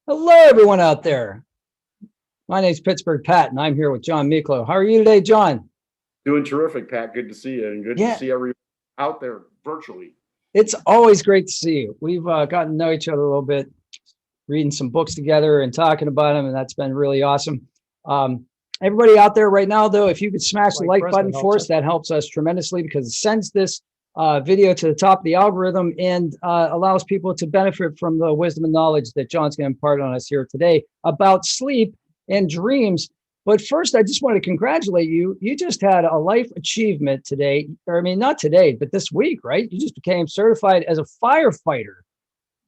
Hello, everyone out there. My name's Pittsburgh Pat, and I'm here with John Miclot. How are you today, John? Doing terrific, Pat. Good to see you, and good to Yeah, see everyone out there virtually. it's always great to see you. We've gotten to know each other a little bit, reading some books together and talking about them, and that's been really awesome. Everybody out there right now, though, if you could smash the like button for us, that helps us tremendously because it sends this video to the top of the algorithm and allows people to benefit from the wisdom and knowledge that John's going to impart on us here today about sleep and dreams. But first, I just want to congratulate you. You just had a life achievement today, or I mean, not today, but this week, right? You just became certified as a firefighter.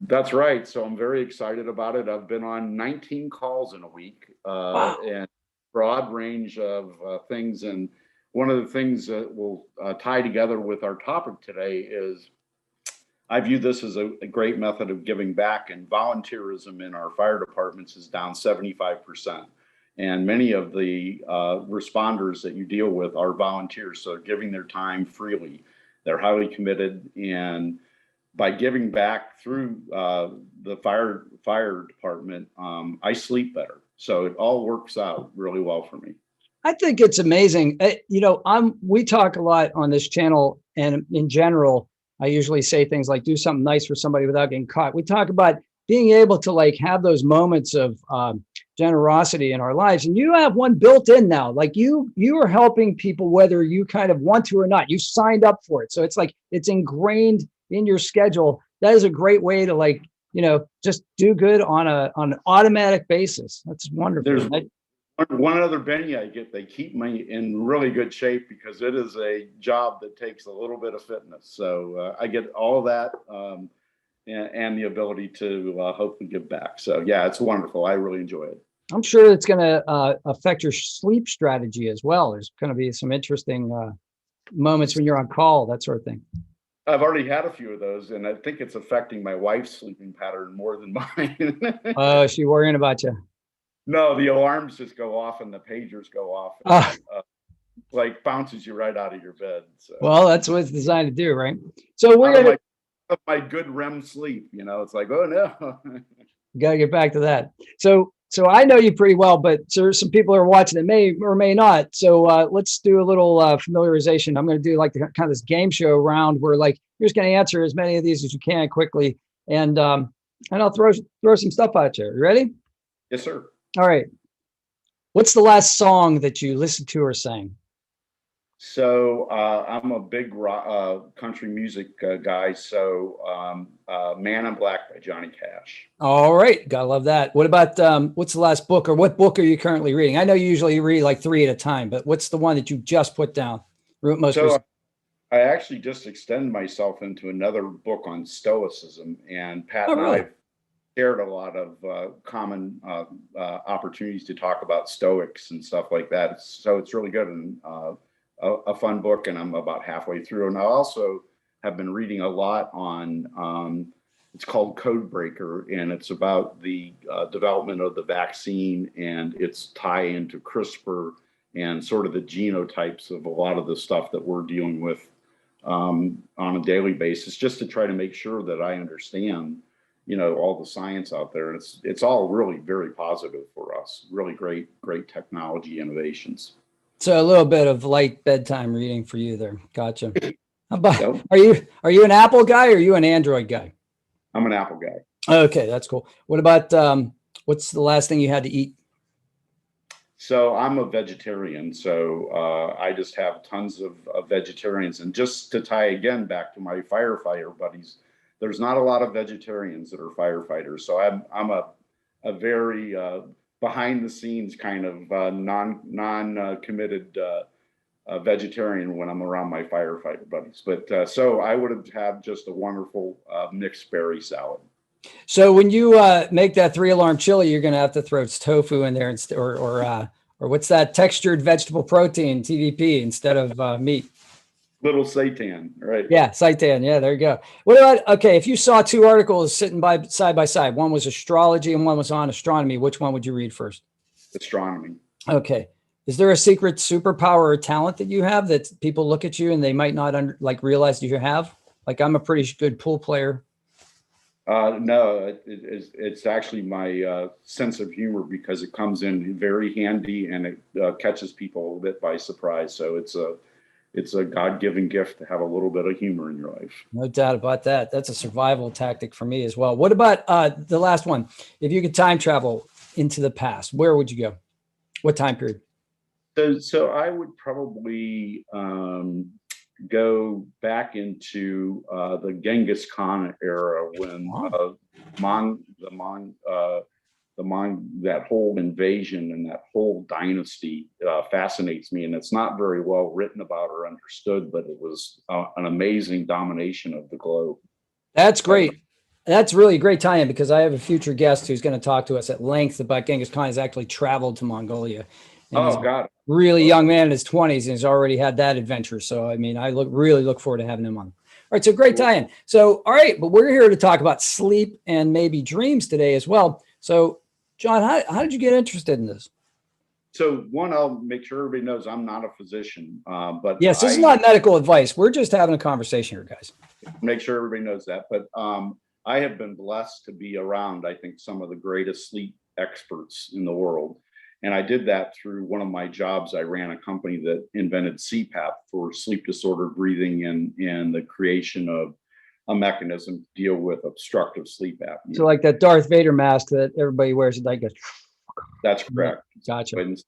That's right. So I'm very excited about it. I've been on 19 calls in a week, Wow. and broad range of things. And one of the things that will tie together with our topic today is I view this as a great method of giving back, and volunteerism in our fire departments is down 75%. And many of the responders that you deal with are volunteers, so they're giving their time freely. They're highly committed, and by giving back through the fire department, I sleep better. So it all works out really well for me. I think it's amazing. We talk a lot on this channel, and in general, I usually say things like do something nice for somebody without getting caught. We talk about being able to like have those moments of generosity in our lives, and you have one built in now. Like you are helping people whether you kind of want to or not. You signed up for it, so it's like it's ingrained in your schedule. That is a great way to just do good on an automatic basis. That's wonderful. There's one other benny I get. They keep me in really good shape because it is a job that takes a little bit of fitness. So I get all of that and the ability to hopefully give back. So yeah, it's wonderful. I really enjoy it. I'm sure it's going to affect your sleep strategy as well. There's going to be some interesting moments when you're on call, that sort of thing. I've already had a few of those, and I think it's affecting my wife's sleeping pattern more than mine. Oh, is she worrying about you? No, the alarms just go off and the pagers go off. And, like bounces you right out of your bed. So. Well, that's what it's designed to do, right? So we're going to my good REM sleep. It's like, oh no. Got to get back to that. So I know you pretty well, but there's some people who are watching that may or may not. So let's do a little familiarization. I'm going to do like the kind of this game show round where like you're just going to answer as many of these as you can quickly, and I'll throw some stuff at you. You ready? Yes, sir. All right. What's the last song that you listened to or sang? So I'm a big country music guy. So Man in Black by Johnny Cash. All right. Gotta love that. What about what's the last book, or what book are you currently reading? I know you usually read like 3 at a time, but what's the one that you just put down? I actually just extend myself into another book on Stoicism, and Pat and I shared a lot of common opportunities to talk about Stoics and stuff like that. So it's really good and a fun book, and I'm about halfway through. And I also have been reading a lot on, it's called Code Breaker, and it's about the development of the vaccine and its tie into CRISPR and sort of the genotypes of a lot of the stuff that we're dealing with on a daily basis, just to try to make sure that I understand all the science out there. And it's all really very positive for us. Really great technology innovations. So a little bit of light bedtime reading for you there. Gotcha. How about, are you an Apple guy or are you an Android guy? I'm an Apple guy. Okay, that's cool. What about what's the last thing you had to eat? So I'm a vegetarian. So I just have tons of vegetarians. And just to tie again back to my firefighter buddies, there's not a lot of vegetarians that are firefighters. So I'm a very behind the scenes kind of non committed vegetarian when I'm around my firefighter buddies. But so I would have had just a wonderful mixed berry salad. So when you make that 3-alarm chili, you're going to have to throw tofu in there or what's that textured vegetable protein, TVP, instead of meat. Little seitan, right? Yeah, seitan. Yeah, there you go. What about, okay, if you saw 2 articles sitting side by side, one was astrology and one was on astronomy, which one would you read first? Astronomy. Okay. Is there a secret superpower or talent that you have that people look at you and they might not realize that you have? Like, I'm a pretty good pool player. No, it's actually my sense of humor, because it comes in very handy, and it catches people a little bit by surprise. So it's a God-given gift to have a little bit of humor in your life. No doubt about that. That's a survival tactic for me as well. What about the last one? If you could time travel into the past, where would you go? What time period? So I would probably go back into the Genghis Khan era, when that whole invasion and that whole dynasty fascinates me, and it's not very well written about or understood, but it was an amazing domination of the globe. That's great. That's really a great tie-in, because I have a future guest who's going to talk to us at length about Genghis Khan. Has actually traveled to Mongolia. Oh, God. Really young man in his 20s, and he's already had that adventure. So, I mean, I really look forward to having him on. All right. So great tie-in. So, all right, but we're here to talk about sleep and maybe dreams today as well. So, John, how did you get interested in this? So one, I'll make sure everybody knows I'm not a physician, but yes, this is not medical advice. We're just having a conversation here, guys. Make sure everybody knows that. But I have been blessed to be around, I think, some of the greatest sleep experts in the world. And I did that through one of my jobs. I ran a company that invented CPAP for sleep disorder breathing, and the creation of a mechanism to deal with obstructive sleep apnea. So like that Darth Vader mask that everybody wears, like a... That's correct. Gotcha. And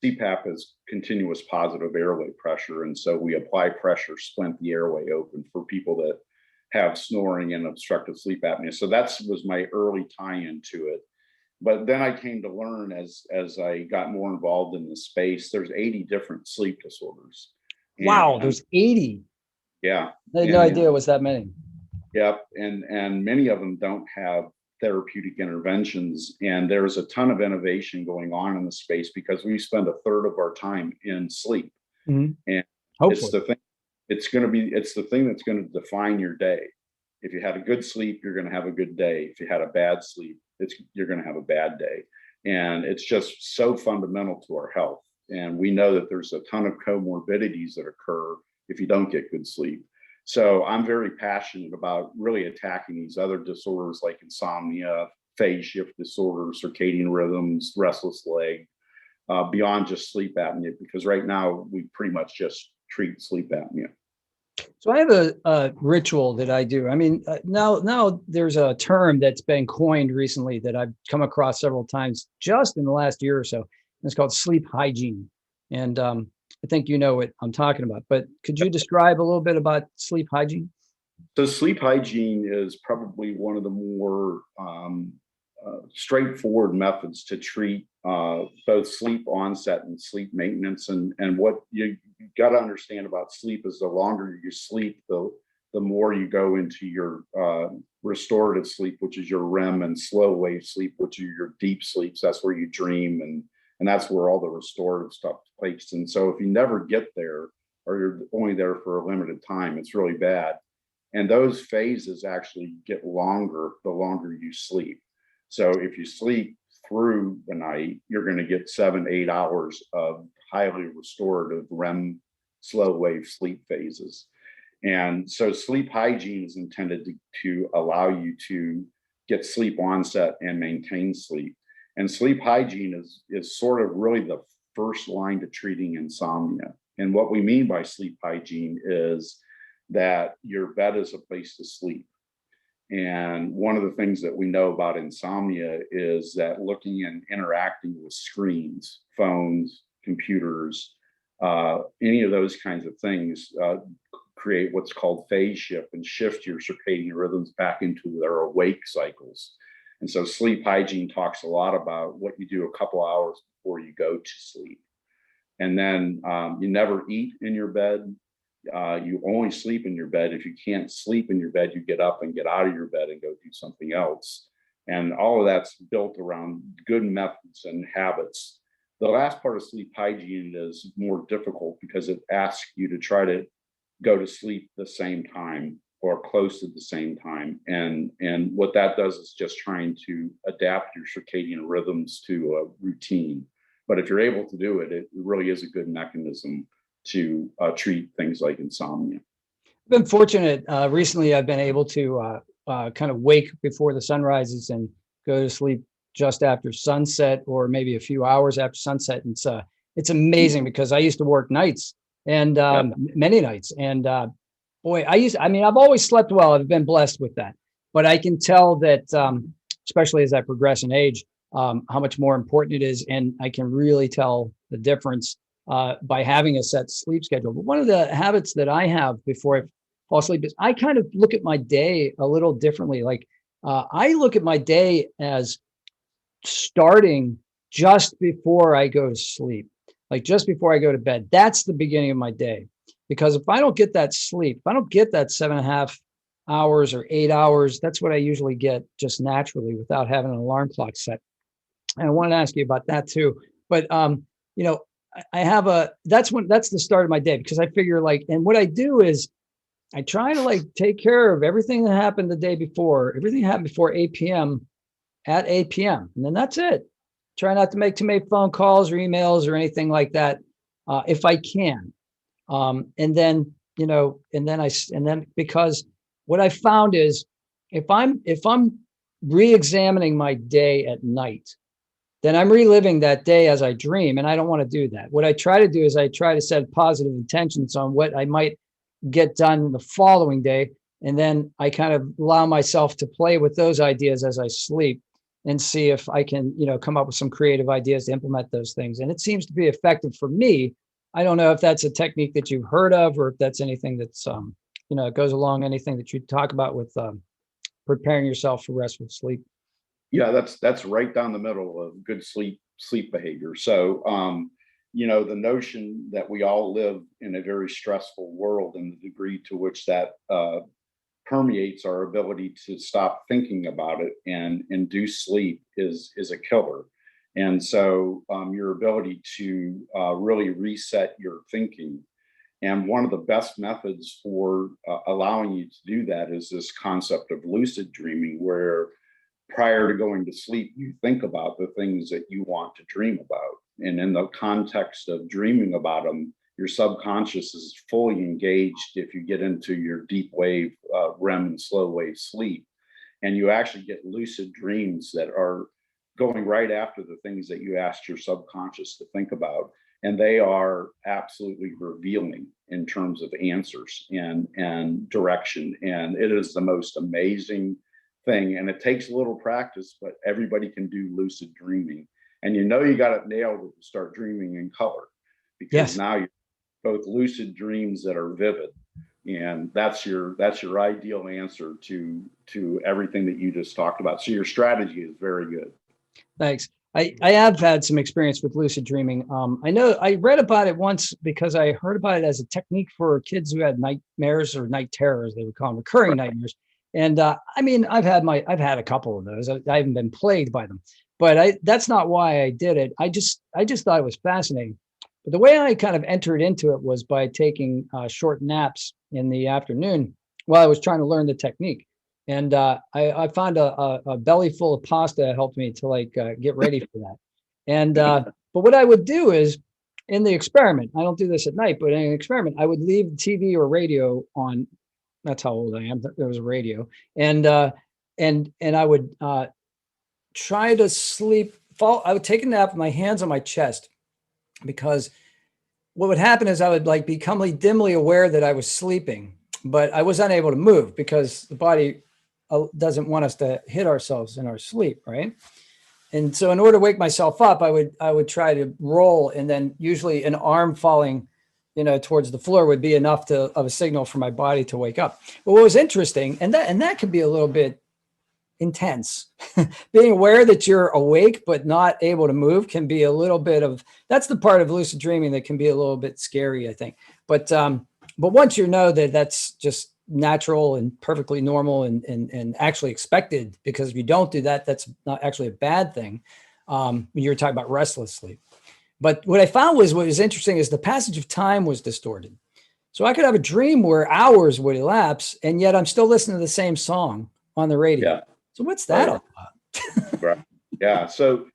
CPAP is continuous positive airway pressure. And so we apply pressure, splint the airway open for people that have snoring and obstructive sleep apnea. So that was my early tie-in to it. But then I came to learn, as I got more involved in the space, there's 80 different sleep disorders. Wow, there's 80. Yeah. I had no idea it was that many. Yep. And many of them don't have therapeutic interventions. And there's a ton of innovation going on in the space, because we spend a third of our time in sleep. Mm-hmm. And hopefully it's the thing that's going to define your day. If you had a good sleep, you're going to have a good day. If you had a bad sleep, you're going to have a bad day. And it's just so fundamental to our health. And we know that there's a ton of comorbidities that occur if you don't get good sleep. So I'm very passionate about really attacking these other disorders like insomnia, phase shift disorders, circadian rhythms, restless leg, beyond just sleep apnea, because right now we pretty much just treat sleep apnea. So I have a ritual that I do. I mean, now there's a term that's been coined recently that I've come across several times just in the last year or so. It's called sleep hygiene. And I think you know what I'm talking about, but could you describe a little bit about sleep hygiene? So sleep hygiene is probably one of the more straightforward methods to treat both sleep onset and sleep maintenance. And what you got to understand about sleep is the longer you sleep, the more you go into your restorative sleep, which is your REM, and slow wave sleep, which are your deep sleeps. That's where you dream, and that's where all the restorative stuff takes. And so if you never get there, or you're only there for a limited time, it's really bad. And those phases actually get longer the longer you sleep. So if you sleep through the night, you're going to get 7-8 hours of highly restorative REM slow wave sleep phases. And so sleep hygiene is intended to allow you to get sleep onset and maintain sleep. And sleep hygiene is sort of really the first line to treating insomnia. And what we mean by sleep hygiene is that your bed is a place to sleep. And one of the things that we know about insomnia is that looking and interacting with screens, phones, computers, any of those kinds of things create what's called phase shift and shift your circadian rhythms back into their awake cycles. And so sleep hygiene talks a lot about what you do a couple hours before you go to sleep. And then you never eat in your bed. You only sleep in your bed. If you can't sleep in your bed, you get up and get out of your bed and go do something else. And all of that's built around good methods and habits. The last part of sleep hygiene is more difficult because it asks you to try to go to sleep the same time or close to the same time. And what that does is just trying to adapt your circadian rhythms to a routine. But if you're able to do it, it really is a good mechanism to treat things like insomnia. I've been fortunate. Recently, I've been able to kind of wake before the sun rises and go to sleep just after sunset, or maybe a few hours after sunset. And it's amazing because I used to work nights and many nights. And boy, I've always slept well. I've been blessed with that. But I can tell that, especially as I progress in age, how much more important it is. And I can really tell the difference by having a set sleep schedule. But one of the habits that I have before I fall asleep is I kind of look at my day a little differently. Like I look at my day as starting just before I go to sleep, like just before I go to bed. That's the beginning of my day. Because if I don't get that sleep, if I don't get that 7.5 hours or 8 hours, that's what I usually get just naturally without having an alarm clock set. And I wanted to ask you about that too. But I have that's the start of my day, because I figure and what I do is I try to take care of everything that happened the day before, everything happened before 8 p.m. at 8 p.m. And then that's it. Try not to make too many phone calls or emails or anything like that, if I can. And then because what I found is if I'm re-examining my day at night, then I'm reliving that day as I dream, and I don't want to do that. What I try to do is I try to set positive intentions on what I might get done the following day, and then I kind of allow myself to play with those ideas as I sleep and see if I can, come up with some creative ideas to implement those things. And it seems to be effective for me. I don't know if that's a technique that you've heard of, or if that's anything that's, goes along anything that you talk about with preparing yourself for restful sleep. Yeah, that's right down the middle of good sleep behavior. So, the notion that we all live in a very stressful world, and the degree to which that permeates our ability to stop thinking about it and induce sleep is a killer. And so your ability to really reset your thinking. And one of the best methods for allowing you to do that is this concept of lucid dreaming, where prior to going to sleep, you think about the things that you want to dream about. And in the context of dreaming about them, your subconscious is fully engaged if you get into your deep wave, REM and slow wave sleep. And you actually get lucid dreams that are going right after the things that you asked your subconscious to think about. And they are absolutely revealing in terms of answers and direction. And it is the most amazing thing. And it takes a little practice, but everybody can do lucid dreaming. And you got it nailed when you start dreaming in color, because now you're both lucid dreams that are vivid. And that's your ideal answer to everything that you just talked about. So your strategy is very good. Thanks. I have had some experience with lucid dreaming. I know I read about it once because I heard about it as a technique for kids who had nightmares, or night terrors, they would call them, recurring nightmares. And I've had a couple of those. I haven't been plagued by them, but that's not why I did it. I just thought it was fascinating. But the way I kind of entered into it was by taking short naps in the afternoon while I was trying to learn the technique. And I found a belly full of pasta helped me to get ready for that. And but what I would do is, in the experiment, I don't do this at night, but in an experiment, I would leave TV or radio on. That's how old I am. There was a radio, and I would try to sleep. I would take a nap with my hands on my chest, because what would happen is I would become dimly aware that I was sleeping, but I was unable to move because the body doesn't want us to hit ourselves in our sleep, right? And so in order to wake myself up, I would try to roll, and then usually an arm falling towards the floor would be enough of a signal for my body to wake up. But what was interesting, and that could be a little bit intense, being aware that you're awake but not able to move can be a little bit that's the part of lucid dreaming that can be a little bit scary, I think. But once you know that that's just natural and perfectly normal and actually expected, because if you don't do that, that's not actually a bad thing. When you were talking about restless sleep. But what I found what was interesting is the passage of time was distorted. So I could have a dream where hours would elapse, and yet I'm still listening to the same song on the radio. Yeah. So what's that all about? Right. Yeah. So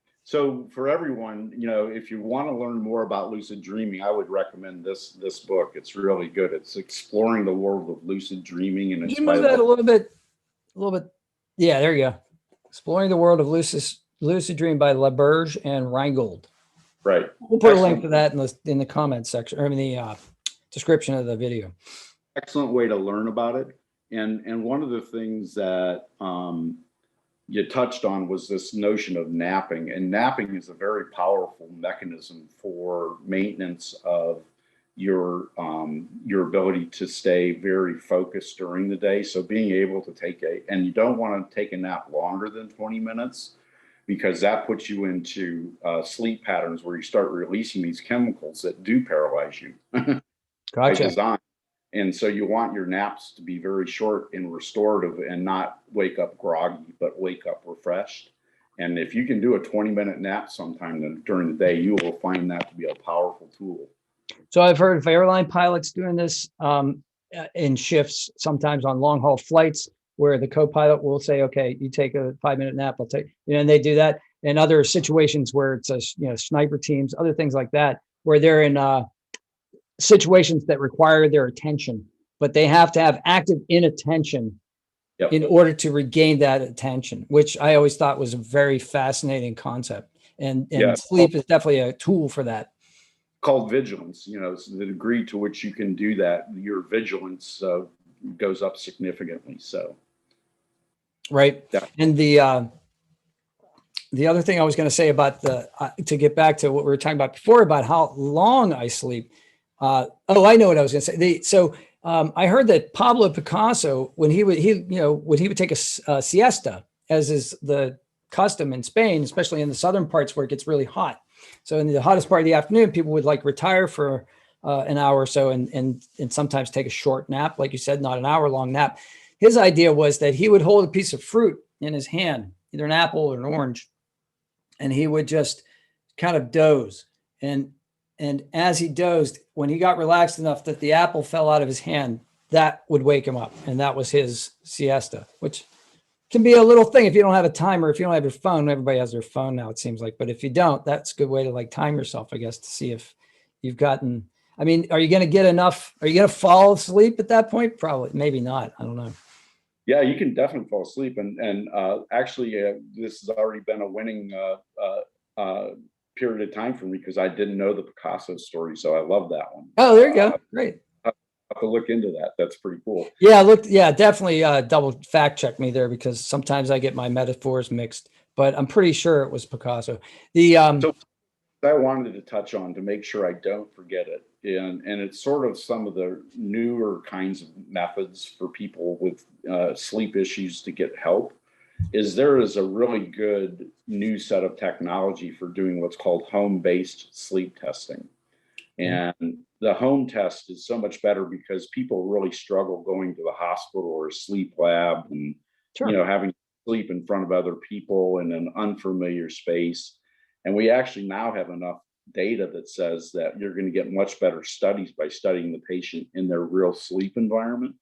for everyone, if you want to learn more about lucid dreaming, I would recommend this book. It's really good. It's Exploring the World of Lucid Dreaming, and it's Can you move that a little bit little bit. Yeah, there you go. Exploring the World of Lucid Dream by LaBerge and Reingold. Right. We'll put a link to that in the comments section, or in the description of the video. Excellent way to learn about it. And one of the things that you touched on was this notion of napping. And napping is a very powerful mechanism for maintenance of your ability to stay very focused during the day. So being able to and you don't want to take a nap longer than 20 minutes, because that puts you into sleep patterns where you start releasing these chemicals that do paralyze you. Gotcha. By design. And so you want your naps to be very short and restorative, and not wake up groggy, but wake up refreshed. And if you can do a 20-minute nap sometime during the day, you will find that to be a powerful tool. So I've heard of airline pilots doing this in shifts, sometimes on long haul flights, where the co-pilot will say, okay, you take a 5-minute nap, I'll take, and they do that. And other situations where it's sniper teams, other things like that, where they're in situations that require their attention, but they have to have active inattention in order to regain that attention, which I always thought was a very fascinating concept. And sleep is definitely a tool for that. Called vigilance. So the degree to which you can do that, your vigilance goes up significantly. So, right. Yeah. And the other thing I was going to say about to get back to what we were talking about before about how long I sleep. I know what I was going to say. I heard that Pablo Picasso, when he would take a siesta, as is the custom in Spain, especially in the southern parts where it gets really hot. So in the hottest part of the afternoon, people would retire for an hour or so and sometimes take a short nap, like you said, not an hour-long nap. His idea was that he would hold a piece of fruit in his hand, either an apple or an orange, and he would just kind of doze. And as he dozed, when he got relaxed enough that the apple fell out of his hand, that would wake him up. And that was his siesta, which can be a little thing if you don't have a timer. If you don't have your phone, everybody has their phone now, it seems like. But if you don't, that's a good way to time yourself, I guess, to see if you've gotten, are you going to get enough? Are you going to fall asleep at that point? Probably, maybe not. I don't know. Yeah, you can definitely fall asleep. And actually, this has already been a winning period of time for me, because I didn't know the Picasso story. So I love that one. Oh, there you go. Great. Have to look into that. That's pretty cool. Yeah, definitely double fact check me there, because sometimes I get my metaphors mixed, but I'm pretty sure it was Picasso. So I wanted to touch on, to make sure I don't forget it, and it's sort of some of the newer kinds of methods for people with sleep issues to get help. There is a really good new set of technology for doing what's called home-based sleep testing. And the home test is so much better because people really struggle going to the hospital or a sleep lab and, having to sleep in front of other people in an unfamiliar space. And we actually now have enough data that says that you're going to get much better studies by studying the patient in their real sleep environment.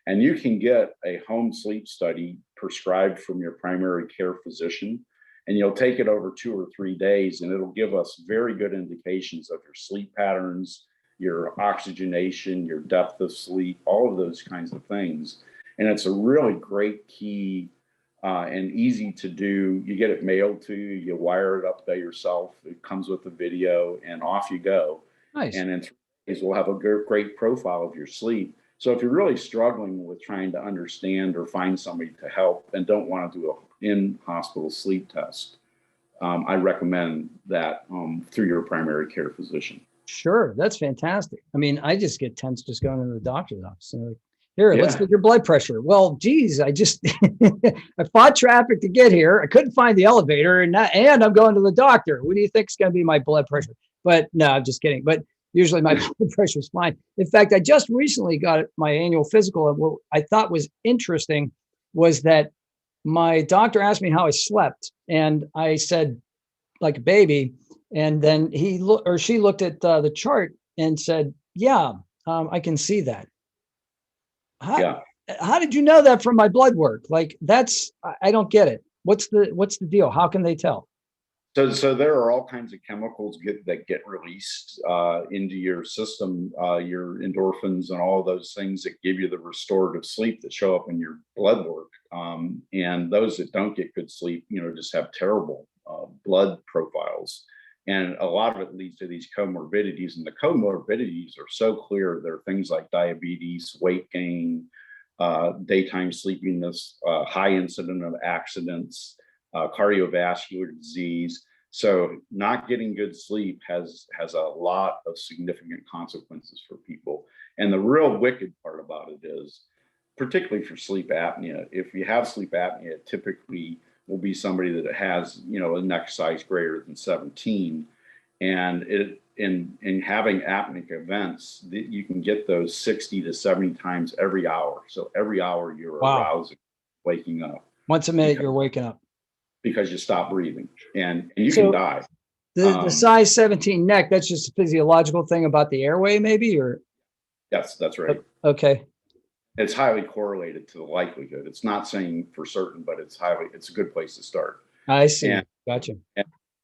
And you can get a home sleep study prescribed from your primary care physician, and you'll take it over 2 or 3 days, and it'll give us very good indications of your sleep patterns, your oxygenation, your depth of sleep, all of those kinds of things. And it's a really great key and easy to do. You get it mailed to you, you wire it up by yourself. It comes with a video, and off you go. Nice. And in 3 days, we'll have a great profile of your sleep. So if you're really struggling with trying to understand or find somebody to help and don't want to do an in-hospital sleep test, I recommend that through your primary care physician. Sure. That's fantastic. I mean, I just get tense just going into the doctor's office. And let's get your blood pressure. Well, geez, I fought traffic to get here. I couldn't find the elevator, and I'm going to the doctor. What do you think is going to be my blood pressure? But no, I'm just kidding. But usually my blood pressure is fine. In fact, I just recently got my annual physical, and what I thought was interesting was that my doctor asked me how I slept, and I said, like a baby. And then she looked at the chart and said, I can see that. How did you know that from my blood work? I don't get it. What's the deal? How can they tell? So there are all kinds of chemicals that get released into your system, your endorphins and all of those things that give you the restorative sleep that show up in your blood work. And those that don't get good sleep, just have terrible blood profiles. And a lot of it leads to these comorbidities. And the comorbidities are so clear. There are things like diabetes, weight gain, daytime sleepiness, high incident of accidents, cardiovascular disease. So not getting good sleep has a lot of significant consequences for people. And the real wicked part about it is, particularly for sleep apnea, if you have sleep apnea, it typically will be somebody that has, a neck size greater than 17. And in having apneic events, you can get those 60 to 70 times every hour. So every hour you're arousing, waking up. Once a minute, you're waking up. Because you stop breathing and you can die. The size 17 neck, that's just a physiological thing about the airway, maybe, or? Yes, that's right. Okay. It's highly correlated to the likelihood. It's not saying for certain, but it's a good place to start. I see. Gotcha.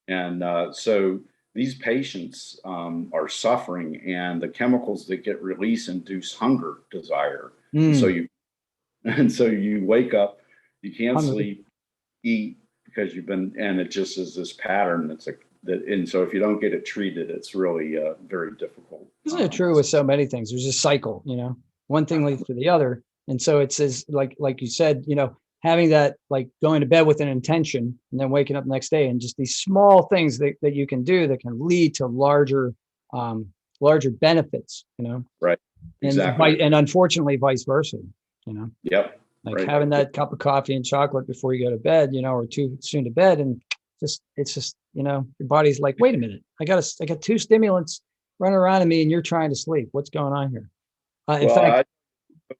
And so these patients are suffering, and the chemicals that get released induce hunger, desire. And so you wake up, you can't sleep, eat, because and it just is this pattern and so if you don't get it treated, it's really very difficult. Isn't it true with so many things? There's a cycle, one thing leads to the other. And so it says, like you said, having that, like going to bed with an intention and then waking up the next day, and just these small things that you can do that can lead to larger benefits, Right. Exactly. And unfortunately vice versa, Yep. Like having that cup of coffee and chocolate before you go to bed, or too soon to bed. And it's just, your body's like, wait a minute, I got two stimulants running around in me and you're trying to sleep. What's going on here? In fact,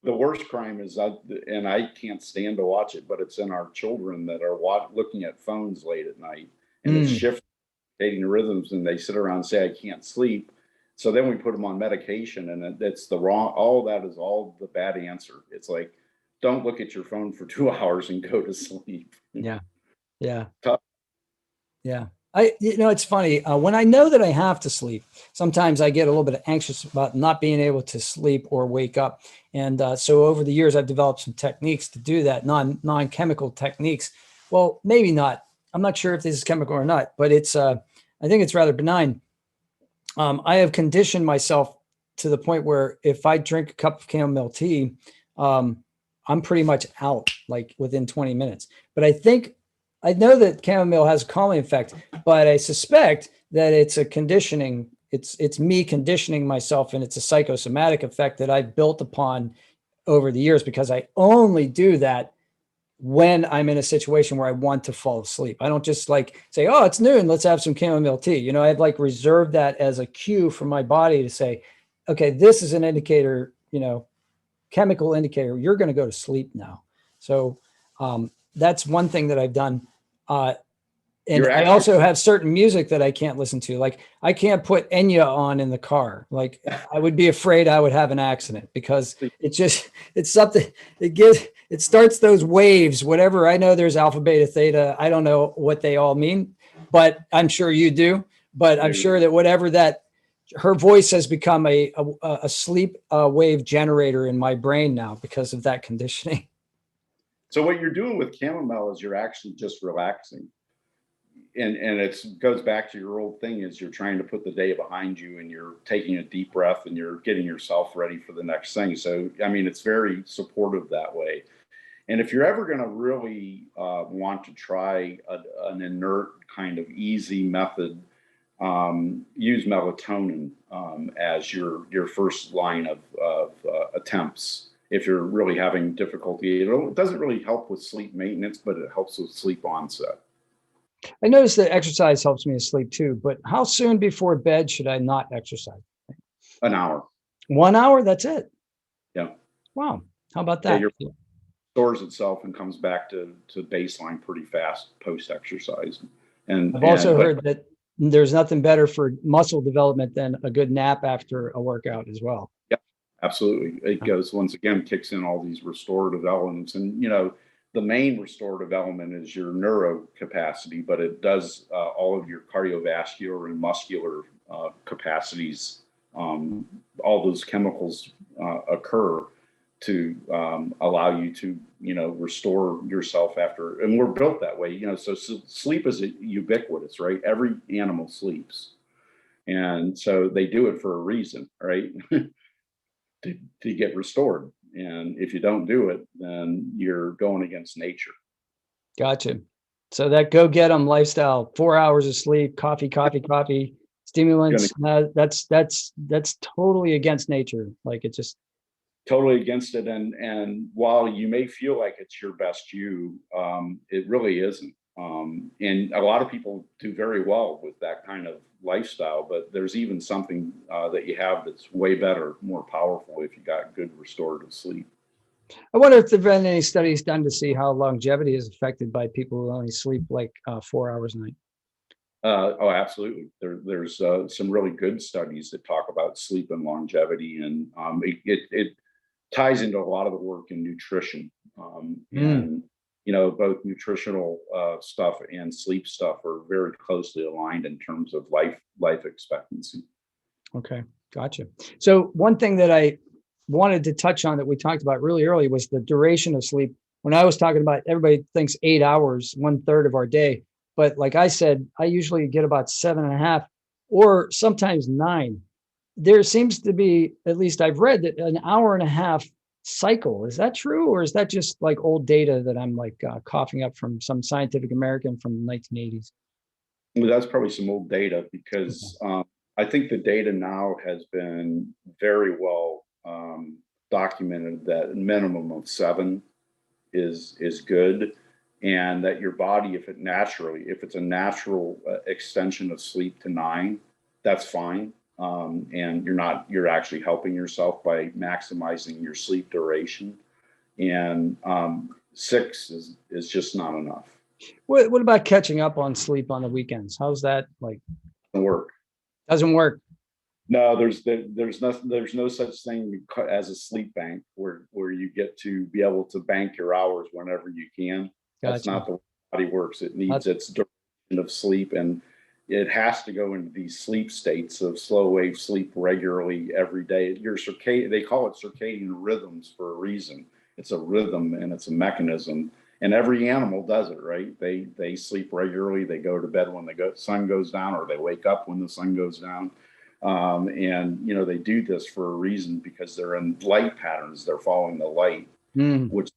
the worst crime is, and I can't stand to watch it, but it's in our children that are looking at phones late at night, and it's shifting rhythms, and they sit around and say, I can't sleep. So then we put them on medication, and it's all that is all the bad answer. It's like, don't look at your phone for 2 hours and go to sleep. Yeah. Tough. Yeah. It's funny. When I know that I have to sleep, sometimes I get a little bit anxious about not being able to sleep or wake up. And so over the years, I've developed some techniques to do that, non-chemical techniques. Well, maybe not. I'm not sure if this is chemical or not, but I think it's rather benign. I have conditioned myself to the point where if I drink a cup of chamomile tea, I'm pretty much out like within 20 minutes. But I know that chamomile has a calming effect, but I suspect that it's a conditioning. It's me conditioning myself, and it's a psychosomatic effect that I've built upon over the years, because I only do that when I'm in a situation where I want to fall asleep. I don't just like say, oh, it's noon, let's have some chamomile tea. I've like reserved that as a cue for my body to say, okay, this is an indicator, chemical indicator, you're going to go to sleep now. So that's one thing that I've done. And I also have certain music that I can't listen to. Like I can't put Enya on in the car. Like I would be afraid I would have an accident, because it's something, it starts those waves, whatever. I know there's alpha, beta, theta. I don't know what they all mean, but I'm sure you do. But I'm sure that whatever that, her voice has become a sleep wave generator in my brain now because of that conditioning. So what you're doing with chamomile is you're actually just relaxing. And it goes back to your old thing, is you're trying to put the day behind you, and you're taking a deep breath, and you're getting yourself ready for the next thing. So, it's very supportive that way. And if you're ever going to really want to try an inert kind of easy method, use melatonin as your first line of attempts. If you're really having difficulty, it doesn't really help with sleep maintenance, but it helps with sleep onset. I noticed that exercise helps me to sleep too, but how soon before bed should I not exercise? An hour. 1 hour? That's it. Yeah. Wow. How about that? Yeah, stores itself and comes back to baseline pretty fast post exercise. And I've also heard that there's nothing better for muscle development than a good nap after a workout as well. Yeah, absolutely. It goes, once again, kicks in all these restorative elements. And, the main restorative element is your neuro capacity, but it does all of your cardiovascular and muscular capacities. All those chemicals occur to allow you to, restore yourself after. And we're built that way, so sleep is ubiquitous, right? Every animal sleeps. And so they do it for a reason, right? to get restored. And if you don't do it, then you're going against nature. Gotcha. So that go get 'em lifestyle, 4 hours of sleep, coffee, stimulants. That's totally against nature. Like it just Totally against it. And while you may feel like it's your best it really isn't. And a lot of people do very well with that kind of lifestyle, but there's even something that you have that's way better, more powerful if you got good restorative sleep. I wonder if there've been any studies done to see how longevity is affected by people who only sleep like 4 hours a night. Oh, absolutely. There's some really good studies that talk about sleep and longevity, and it ties into a lot of the work in nutrition. And both nutritional stuff and sleep stuff are very closely aligned in terms of life expectancy. Okay, gotcha. So one thing that I wanted to touch on that we talked about really early was the duration of sleep. When I was talking about, everybody thinks 8 hours, 1/3 of our day. But like I said, I usually get about 7.5 or sometimes 9. There seems to be, at least I've read, that an hour and a half cycle. Is that true? Or is that just like old data that I'm like coughing up from some Scientific American from the 1980s? Well, that's probably some old data because I think the data now has been very well documented that a minimum of 7 is good, and that your body, if it's a natural extension of sleep to 9, that's fine. And you're actually helping yourself by maximizing your sleep duration. And 6 is just not enough. What about catching up on sleep on the weekends? How's that like? Doesn't work. Doesn't work. No, there's no such thing as a sleep bank where you get to be able to bank your hours whenever you can. That's Gotcha. not the way the body works. It needs its duration of sleep, and it has to go into these sleep states of slow wave sleep regularly every day. They call it circadian rhythms for a reason. It's a rhythm and it's a mechanism, and every animal does it, right? They sleep regularly. They go to bed when the sun goes down, or they wake up when the sun goes down. And they do this for a reason, because they're in light patterns. They're following the light, which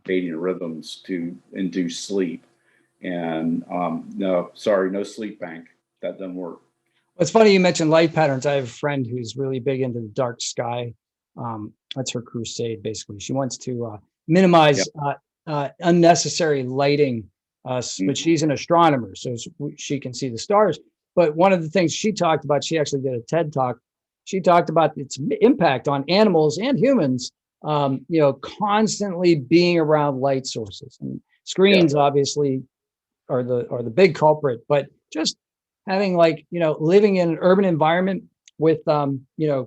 circadian rhythms to induce sleep. And no sleep bank. That doesn't work. It's funny you mentioned light patterns. I have a friend who's really big into the dark sky. That's her crusade, basically. She wants to minimize unnecessary lighting, but she's an astronomer, so she can see the stars. But one of the things she talked about, she actually did a TED talk. She talked about its impact on animals and humans, constantly being around light sources. And screens obviously are the big culprit, but just having living in an urban environment with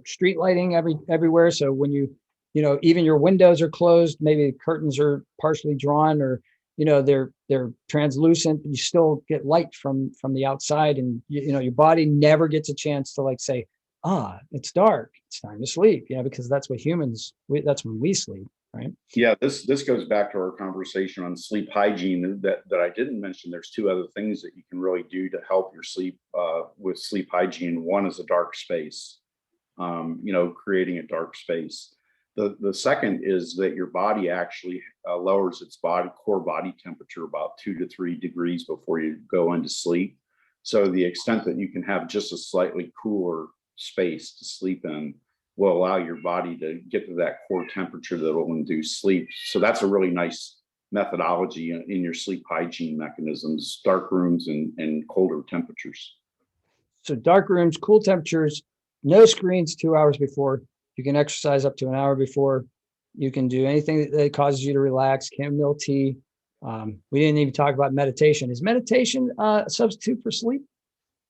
street lighting everywhere. So when even your windows are closed, maybe the curtains are partially drawn, or they're translucent, but you still get light from the outside, and your body never gets a chance to say, it's dark, it's time to sleep, because that's what that's when we sleep, right? Yeah, this goes back to our conversation on sleep hygiene that I didn't mention. There's 2 other things that you can really do to help your sleep with sleep hygiene. One is a dark space, creating a dark space. The second is that your body actually lowers its core body temperature about 2 to 3 degrees before you go into sleep. So the extent that you can have just a slightly cooler space to sleep in will allow your body to get to that core temperature that will induce sleep. So that's a really nice methodology in your sleep hygiene mechanisms: dark rooms and colder temperatures. So dark rooms, cool temperatures, no screens 2 hours before. You can exercise up to an hour before. You can do anything that causes you to relax. Chamomile tea. We didn't even talk about meditation. Is meditation a substitute for sleep?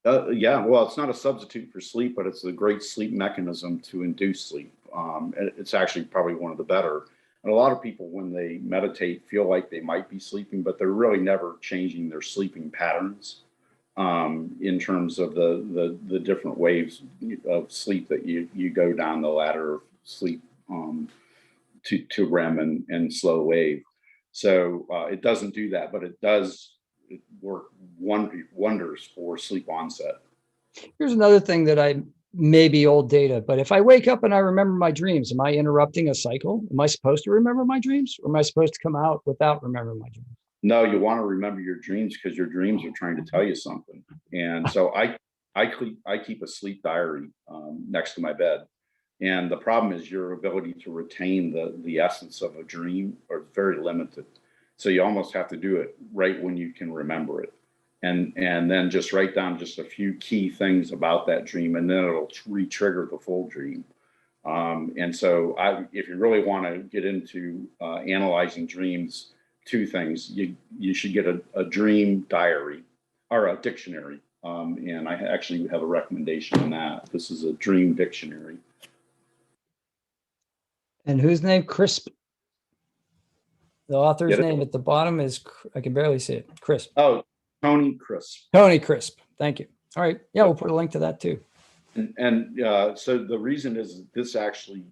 Yeah, well, it's not a substitute for sleep, but it's a great sleep mechanism to induce sleep. It's actually probably one of the better. And a lot of people, when they meditate, feel like they might be sleeping, but they're really never changing their sleeping patterns in terms of the different waves of sleep that you go down the ladder of sleep to REM and slow wave. So it doesn't do that, but it does work wonders for sleep onset. Here's another thing that I may be old data, but if I wake up and I remember my dreams, am I interrupting a cycle? Am I supposed to remember my dreams, or am I supposed to come out without remembering my dreams? No, you want to remember your dreams because your dreams are trying to tell you something. And so I keep a sleep diary next to my bed. And the problem is your ability to retain the essence of a dream are very limited. So you almost have to do it right when you can remember it. And then just write down just a few key things about that dream, and then it'll re-trigger the full dream. And so if you really want to get into analyzing dreams, two things: you should get a dream diary or a dictionary. And I actually have a recommendation on that. This is a dream dictionary. And whose name? Crisp. The author's name at the bottom is, I can barely see it. Crisp. Oh, Tony Crisp. Tony Crisp. Thank you. All right. Yeah, we'll put a link to that too. And so the reason is this actually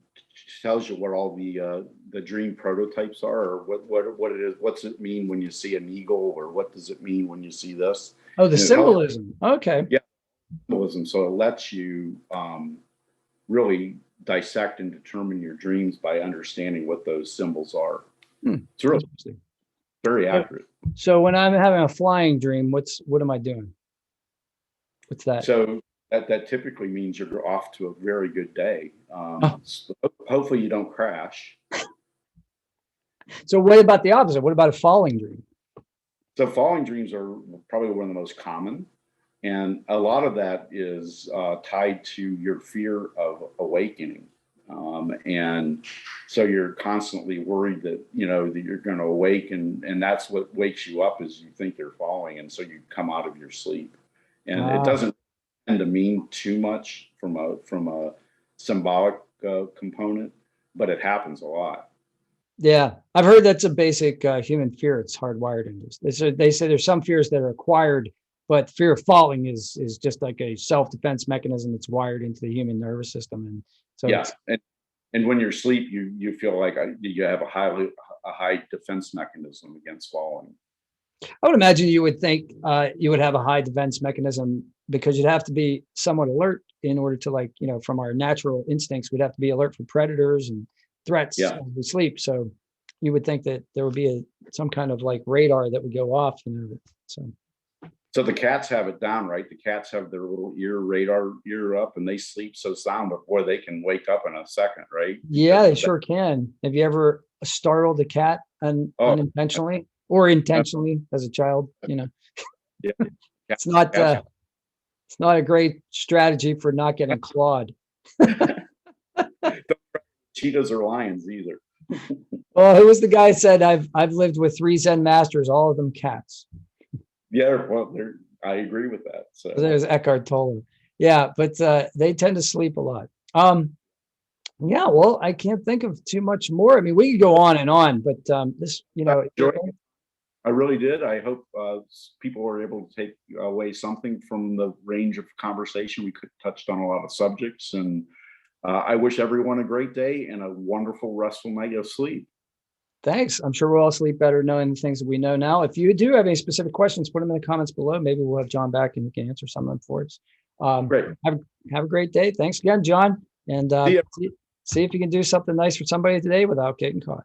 tells you what all the dream prototypes are, or what it is. What's it mean when you see an eagle, or what does it mean when you see this? Oh, the symbolism. Okay. Yeah, symbolism. So it lets you really dissect and determine your dreams by understanding what those symbols are. It's really very accurate. So when I'm having a flying dream, what am I doing? What's that? So that typically means you're off to a very good day. So hopefully you don't crash. So what about the opposite? What about a falling dream? So falling dreams are probably one of the most common. And a lot of that is tied to your fear of awakening. And so you're constantly worried that, that you're going to awake, and that's what wakes you up, is you think you're falling. And so you come out of your sleep, and it doesn't tend to mean too much from a symbolic component, but it happens a lot. Yeah, I've heard that's a basic human fear. It's hardwired into us. They say there's some fears that are acquired, but fear of falling is just like a self-defense mechanism that's wired into the human nervous system. And so yeah, and when you're asleep, you feel like you have a high defense mechanism against falling. I would imagine you would think you would have a high defense mechanism, because you'd have to be somewhat alert in order to, from our natural instincts, we'd have to be alert for predators and threats as we sleep. So you would think that there would be some kind of radar that would go off. So the cats have it down, right? The cats have their little radar up, and they sleep so sound, but boy, they can wake up in a second, right? Yeah, they sure can. Have you ever startled a cat unintentionally or intentionally as a child? Yeah. It's not a great strategy for not getting clawed. Cheetahs or lions either. Well, who was the guy who said I've lived with 3 Zen masters, all of them cats? Yeah, well, I agree with that. So there's Eckhart Tolle. Yeah, but they tend to sleep a lot. Yeah, well, I can't think of too much more. I mean, we could go on and on, but this, I really did. I hope people were able to take away something from the range of conversation. We touched on a lot of subjects, and I wish everyone a great day and a wonderful, restful night of sleep. Thanks. I'm sure we'll all sleep better knowing the things that we know now. If you do have any specific questions, put them in the comments below. Maybe we'll have John back and he can answer some of them for us. Great. Have a great day. Thanks again, John. And see if you can do something nice for somebody today without getting caught.